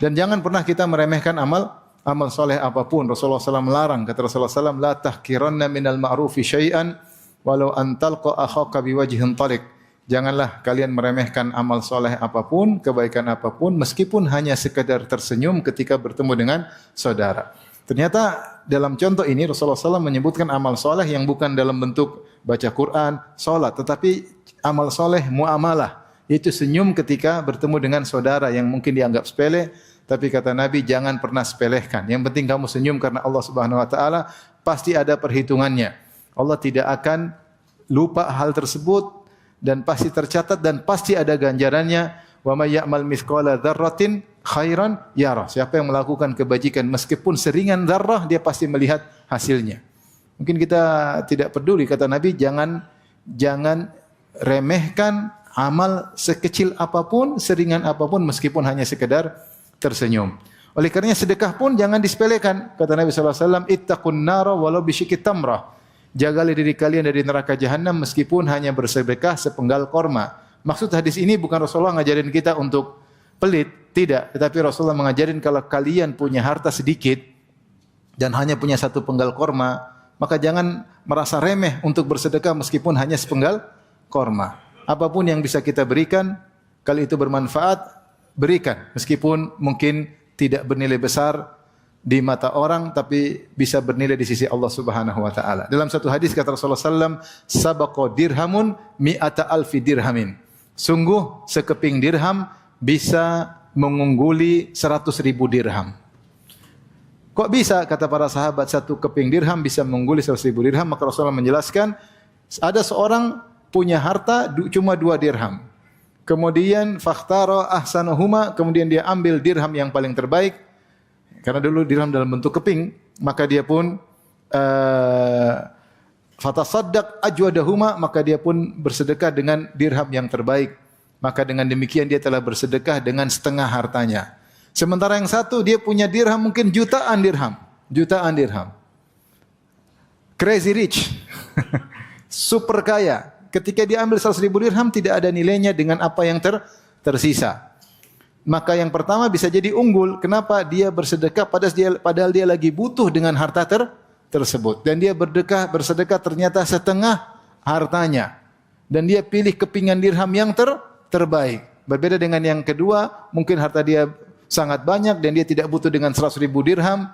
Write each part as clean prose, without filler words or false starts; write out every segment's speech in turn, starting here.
Dan jangan pernah kita meremehkan amal soleh apapun. Rasulullah SAW melarang. Kata Rasulullah SAW, la tahkiranna minal ma'rufi syai'an walau an talqa akhaka biwajhin talik. Janganlah kalian meremehkan amal soleh apapun, kebaikan apapun, meskipun hanya sekedar tersenyum ketika bertemu dengan saudara. Ternyata dalam contoh ini Rasulullah SAW menyebutkan amal soleh yang bukan dalam bentuk baca Quran, solat, tetapi amal soleh muamalah, yaitu senyum ketika bertemu dengan saudara yang mungkin dianggap sepele. Tapi kata Nabi, jangan pernah sepelehkan. Yang penting kamu senyum karena Allah Subhanahu wa taala pasti ada perhitungannya. Allah tidak akan lupa hal tersebut dan pasti tercatat dan pasti ada ganjarannya. Wa may ya'mal mithqala dzarratin khairan yarah. Siapa yang melakukan kebajikan meskipun seringan zarrah, dia pasti melihat hasilnya. Mungkin kita tidak peduli, kata Nabi, jangan remehkan amal sekecil apapun, seringan apapun meskipun hanya sekedar tersenyum. Oleh karenanya sedekah pun jangan disepelekan. Kata Nabi sallallahu alaihi wasallam, ittaqun nara walau bisyikit tamrah. Jagalah diri kalian dari neraka jahanam meskipun hanya bersedekah sepenggal korma. Maksud hadis ini bukan Rasulullah ngajarin kita untuk pelit, tidak, tetapi Rasulullah mengajarin kalau kalian punya harta sedikit dan hanya punya satu penggal korma, maka jangan merasa remeh untuk bersedekah meskipun hanya sepenggal korma. Apapun yang bisa kita berikan, kalau itu bermanfaat, berikan, meskipun mungkin tidak bernilai besar di mata orang, tapi bisa bernilai di sisi Allah Subhanahu wa taala. Dalam satu hadis kata Rasulullah sallallahu alaihi wasallam, sabaqa dirhamun mi'ata alfi dirhamin. Sungguh sekeping dirham bisa mengungguli 100.000 dirham. Kok bisa? Kata para sahabat, satu keping dirham bisa mengungguli 100.000 dirham. Maka Rasulullah menjelaskan, ada seorang punya harta cuma 2 dirham. Kemudian fakhtara ahsanahuma, kemudian dia ambil dirham yang paling terbaik. Karena dulu dirham dalam bentuk keping, maka dia pun fatasaddaq ajwadahuma, maka dia pun bersedekah dengan dirham yang terbaik. Maka dengan demikian dia telah bersedekah dengan setengah hartanya. Sementara yang satu dia punya dirham mungkin jutaan dirham. Crazy rich. Super kaya. Ketika dia ambil 100.000 dirham tidak ada nilainya dengan apa yang tersisa. Maka yang pertama bisa jadi unggul. Kenapa? Dia bersedekah padahal dia lagi butuh dengan harta tersebut. Dan dia bersedekah ternyata setengah hartanya. Dan dia pilih kepingan dirham yang terbaik. Berbeda dengan yang kedua, mungkin harta dia sangat banyak dan dia tidak butuh dengan 100.000 dirham.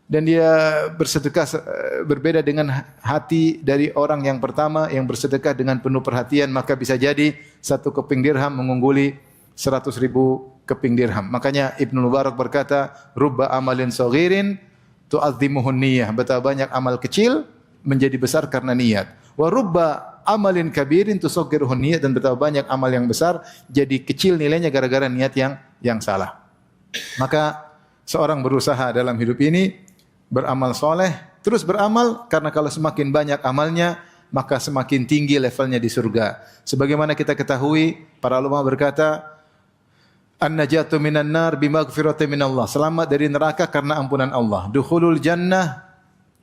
Dan dia bersedekah berbeda dengan hati dari orang yang pertama yang bersedekah dengan penuh perhatian, maka bisa jadi satu keping dirham mengungguli 100.000 keping dirham. Makanya Ibnu Mubarak berkata, rubba amalin saghirin tu'azzimuhun niyah. Betapa banyak amal kecil menjadi besar karena niat. Wa rubba amalin kabirin tusaghiruhun niyat, dan betapa banyak amal yang besar jadi kecil nilainya gara-gara niat yang salah. Maka seorang berusaha dalam hidup ini beramal soleh, terus beramal, karena kalau semakin banyak amalnya, maka semakin tinggi levelnya di surga. Sebagaimana kita ketahui, para ulama berkata, an-najatu minan nar bimaghfiratin minallah. Selamat dari neraka karena ampunan Allah. Dukhulul jannah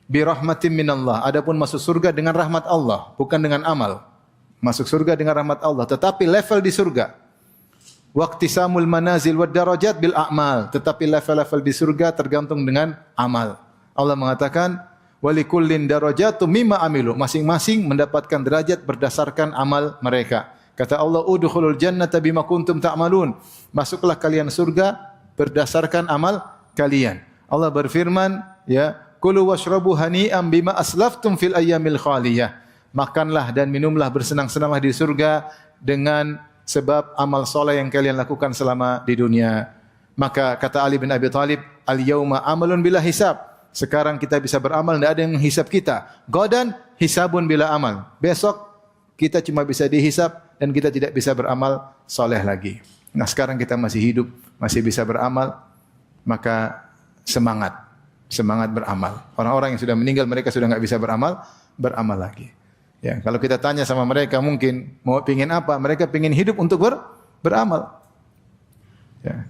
birahmatin minallah. Adapun masuk surga dengan rahmat Allah, bukan dengan amal. Masuk surga dengan rahmat Allah, tetapi level di surga. Waqtisamul manazil wad darajat bil a'mal. Tetapi level-level di surga tergantung dengan amal. Allah mengatakan, walikullin darajatu mimma amilu. Masing-masing mendapatkan derajat berdasarkan amal mereka. Kata Allah, udkhulul jannata bima kuntum ta'malun. Masuklah kalian surga berdasarkan amal kalian. Allah berfirman, ya, kulu washrabu hani'an bima aslaftum fil ayyamil khaliyah. Makanlah dan minumlah bersenang-senanglah di surga dengan sebab amal soleh yang kalian lakukan selama di dunia. Maka kata Ali bin Abi Thalib, al-yauma amalun bila hisab. Sekarang kita bisa beramal, tidak ada yang menghisab kita. Godan hisabun bila amal. Besok kita cuma bisa dihisab dan kita tidak bisa beramal soleh lagi. Nah, sekarang kita masih hidup, masih bisa beramal, maka semangat beramal. Orang-orang yang sudah meninggal, mereka sudah enggak bisa beramal lagi. Ya, kalau kita tanya sama mereka mungkin mau pingin apa? Mereka pingin hidup untuk beramal. Ya.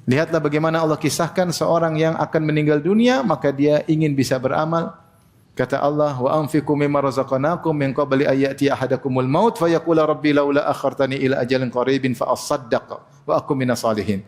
Lihatlah bagaimana Allah kisahkan seorang yang akan meninggal dunia, maka dia ingin bisa beramal. Kata Allah, wa anfiqu mimma razaqnakum min qabli ayati ahadakumul maut fayaqula rabbi laula akhartani ila ajalin qaribin fa asaddaq wa akum minas salihin.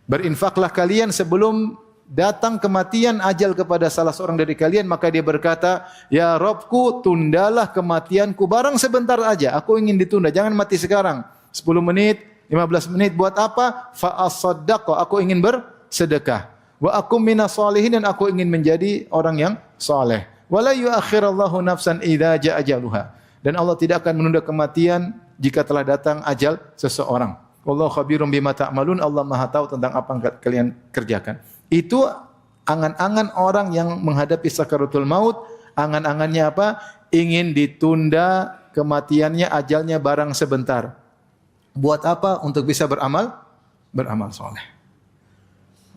Berinfaklah kalian sebelum datang kematian ajal kepada salah seorang dari kalian, maka dia berkata, ya Robku, tundalah kematianku barang sebentar aja, aku ingin ditunda, jangan mati sekarang. 10 menit, 15 menit, buat apa? Fa'asaddaq, aku ingin bersedekah. Wa akum minas salihin, dan aku ingin menjadi orang yang saleh. Wala yuakhirallahu nafsan idza jaa ajaluha. Dan Allah tidak akan menunda kematian jika telah datang ajal seseorang. Wallahu khabirum bima ta'malun, Allah Maha tahu tentang apa yang kalian kerjakan. Itu angan-angan orang yang menghadapi sakaratul maut. Angan-angannya apa? Ingin ditunda kematiannya, ajalnya barang sebentar. Buat apa? Untuk bisa beramal soleh.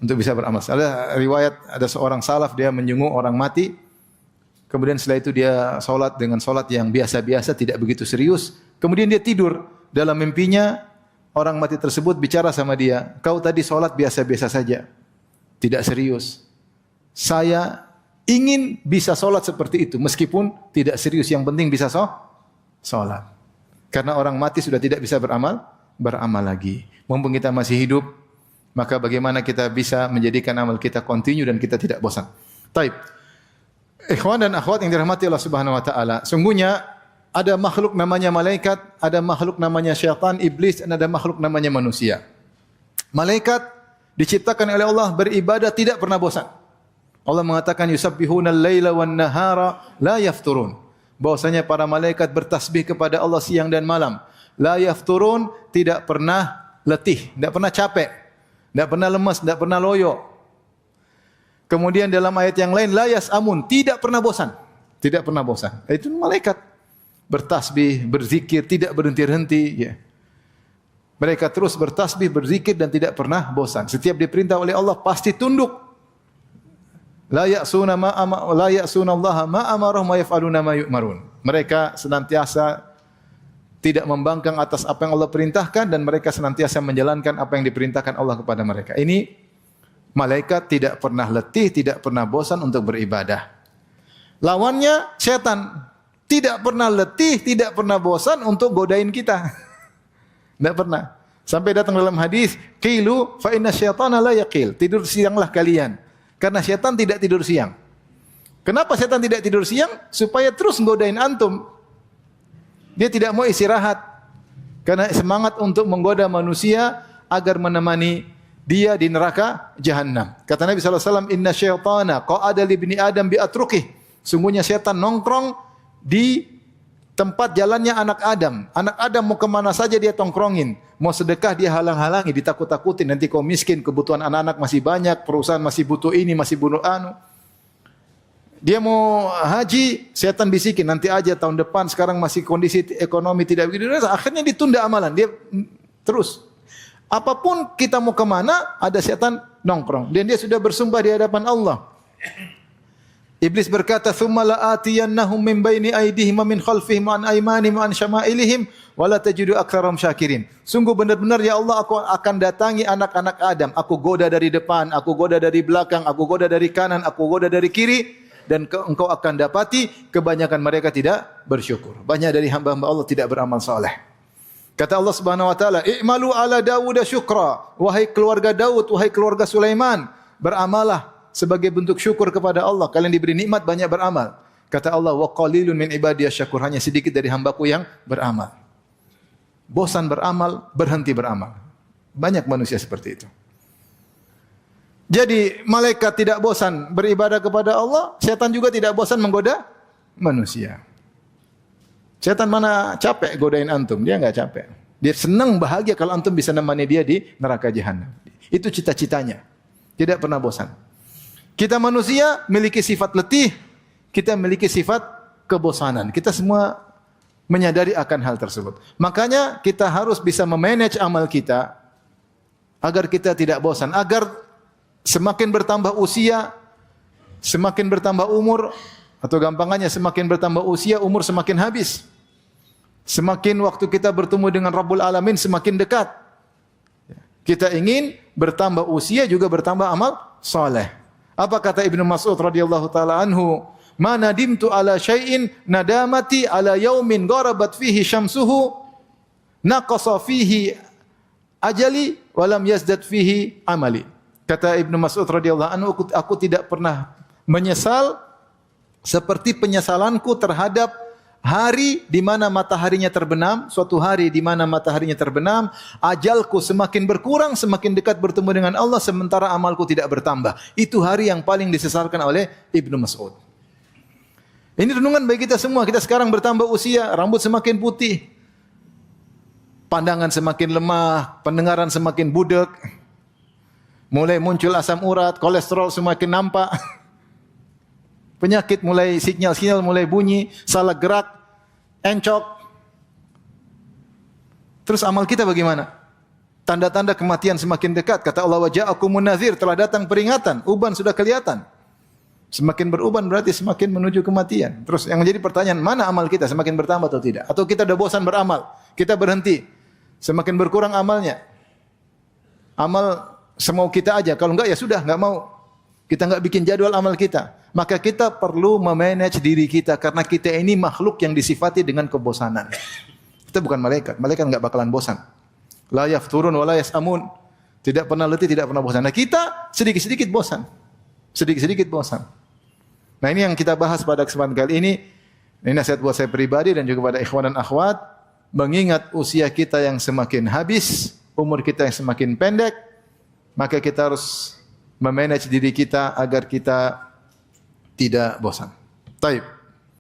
Untuk bisa beramal soleh. Ada riwayat, ada seorang salaf, dia menjenguk orang mati. Kemudian setelah itu dia solat dengan solat yang biasa-biasa, tidak begitu serius. Kemudian dia tidur. Dalam mimpinya, orang mati tersebut bicara sama dia. Kau tadi solat biasa-biasa saja. Tidak serius. Saya ingin bisa solat seperti itu, meskipun tidak serius. Yang penting bisa solat. Karena orang mati sudah tidak bisa beramal lagi. Mumpung kita masih hidup, maka bagaimana kita bisa menjadikan amal kita kontinu dan kita tidak bosan. Taib. Ikhwan dan akhwat yang dirahmati Allah Subhanahu wa taala, sungguhnya ada makhluk namanya malaikat, ada makhluk namanya syaitan, iblis, dan ada makhluk namanya manusia. Malaikat diciptakan oleh Allah beribadah tidak pernah bosan. Allah mengatakan yusabbihuna al-laila wan nahara la yafturun. Bahwasanya para malaikat bertasbih kepada Allah siang dan malam. La yafturun, tidak pernah letih, tidak pernah capek, tidak pernah lemas, tidak pernah loyo. Kemudian dalam ayat yang lain la yasamun, tidak pernah bosan. Tidak pernah bosan. Itu malaikat bertasbih, berzikir, tidak berhenti-henti, ya. Mereka terus bertasbih, berzikir dan tidak pernah bosan. Setiap diperintah oleh Allah pasti tunduk. La ya'suna Allah ma amarahum wa yaf'aluna ma yu'marun. Mereka senantiasa tidak membangkang atas apa yang Allah perintahkan dan mereka senantiasa menjalankan apa yang diperintahkan Allah kepada mereka. Ini malaikat tidak pernah letih, tidak pernah bosan untuk beribadah. Lawannya setan, tidak pernah letih, tidak pernah bosan untuk godain kita. Tidak pernah. Sampai datang dalam hadis, qilu fa inna syaitana la yaqil. Tidur sianglah kalian. Karena syaitan tidak tidur siang. Kenapa syaitan tidak tidur siang? Supaya terus menggodain antum. Dia tidak mau istirahat. Karena semangat untuk menggoda manusia agar menemani dia di neraka Jahannam. Kata Nabi SAW, inna syaitana qa'ada li ibni Adam bi atrukih. Sungguhnya syaitan nongkrong di tempat jalannya anak Adam. Anak Adam mau kemana saja dia tongkrongin. Mau sedekah dia halang-halangi, ditakut-takutin. Nanti kau miskin, kebutuhan anak-anak masih banyak, perusahaan masih butuh ini, masih butuh anu. Dia mau haji, setan bisikin, nanti aja tahun depan, sekarang masih kondisi ekonomi tidak begitu. Akhirnya ditunda amalan. Dia terus. Apapun kita mau kemana, ada setan nongkrong. Dan dia sudah bersumpah di hadapan Allah. Iblis berkata, "Tsumma la'atiyannahum min baini aydihim wa min khalfihim wa an aymanihim wa an syama'ilihim wa la tajidu aktsarahum syakirin." Sungguh benar-benar ya Allah, aku akan datangi anak-anak Adam. Aku goda dari depan, aku goda dari belakang, aku goda dari kanan, aku goda dari kiri, dan engkau akan dapati kebanyakan mereka tidak bersyukur. Banyak dari hamba-hamba Allah tidak beramal saleh. Kata Allah Subhanahu wa taala, "I'malu ala Dawud syukra." Wahai keluarga Daud, wahai keluarga Sulaiman, beramalah sebagai bentuk syukur kepada Allah. Kalian diberi nikmat, banyak beramal. Kata Allah, wa qalilun min ibadiyas syakur. Hanya sedikit dari hambaku yang beramal. Bosan beramal, berhenti beramal. Banyak manusia seperti itu. Jadi malaikat tidak bosan beribadah kepada Allah, setan juga tidak bosan menggoda manusia. Setan mana capek godain antum, dia enggak capek. Dia senang bahagia kalau antum bisa nemani dia di neraka Jahannam. Itu cita-citanya. Tidak pernah bosan. Kita manusia memiliki sifat letih, kita memiliki sifat kebosanan. Kita semua menyadari akan hal tersebut. Makanya kita harus bisa memanage amal kita agar kita tidak bosan, agar semakin bertambah usia, semakin bertambah umur, atau gampangannya semakin bertambah usia, umur semakin habis. Semakin waktu kita bertemu dengan Rabbul Alamin semakin dekat. Kita ingin bertambah usia juga bertambah amal saleh. Apa kata Ibnu Mas'ud radhiyallahu taala anhu? Ma nadimtu ala syai'in nadamati ala yaumin gharabat fihi syamsuhu naqasa fihi ajali walam yazdad fihi amali. Kata Ibnu Mas'ud radhiyallahu anhu, aku tidak pernah menyesal seperti penyesalanku terhadap hari di mana mataharinya terbenam, suatu hari di mana mataharinya terbenam, ajalku semakin berkurang, semakin dekat bertemu dengan Allah, sementara amalku tidak bertambah. Itu hari yang paling disesalkan oleh Ibnu Mas'ud. Ini renungan bagi kita semua. Kita sekarang bertambah usia, rambut semakin putih, pandangan semakin lemah, pendengaran semakin budek, mulai muncul asam urat, kolesterol semakin nampak, penyakit mulai sinyal-sinyal mulai bunyi, salah gerak, encok. Terus amal kita bagaimana? Tanda-tanda kematian semakin dekat. Kata Allah, wa ja'akumun nadhir, telah datang peringatan, uban sudah kelihatan. Semakin beruban berarti semakin menuju kematian. Terus yang menjadi pertanyaan, mana amal kita? Semakin bertambah atau tidak? Atau kita sudah bosan beramal? Kita berhenti. Semakin berkurang amalnya. Amal semau kita aja. Kalau enggak ya sudah, enggak mau. Kita enggak bikin jadwal amal kita. Maka kita perlu memanage diri kita karena kita ini makhluk yang disifati dengan kebosanan. Kita bukan malaikat. Malaikat enggak bakalan bosan. La yafturun wa la yasamun. Tidak pernah letih, tidak pernah bosan. Nah, kita sedikit-sedikit bosan. Sedikit-sedikit bosan. Nah, ini yang kita bahas pada kesempatan kali ini. Ini nasihat buat saya pribadi dan juga pada ikhwan dan akhwat. Mengingat usia kita yang semakin habis, umur kita yang semakin pendek, maka kita harus memanage diri kita agar kita tidak bosan. Baik.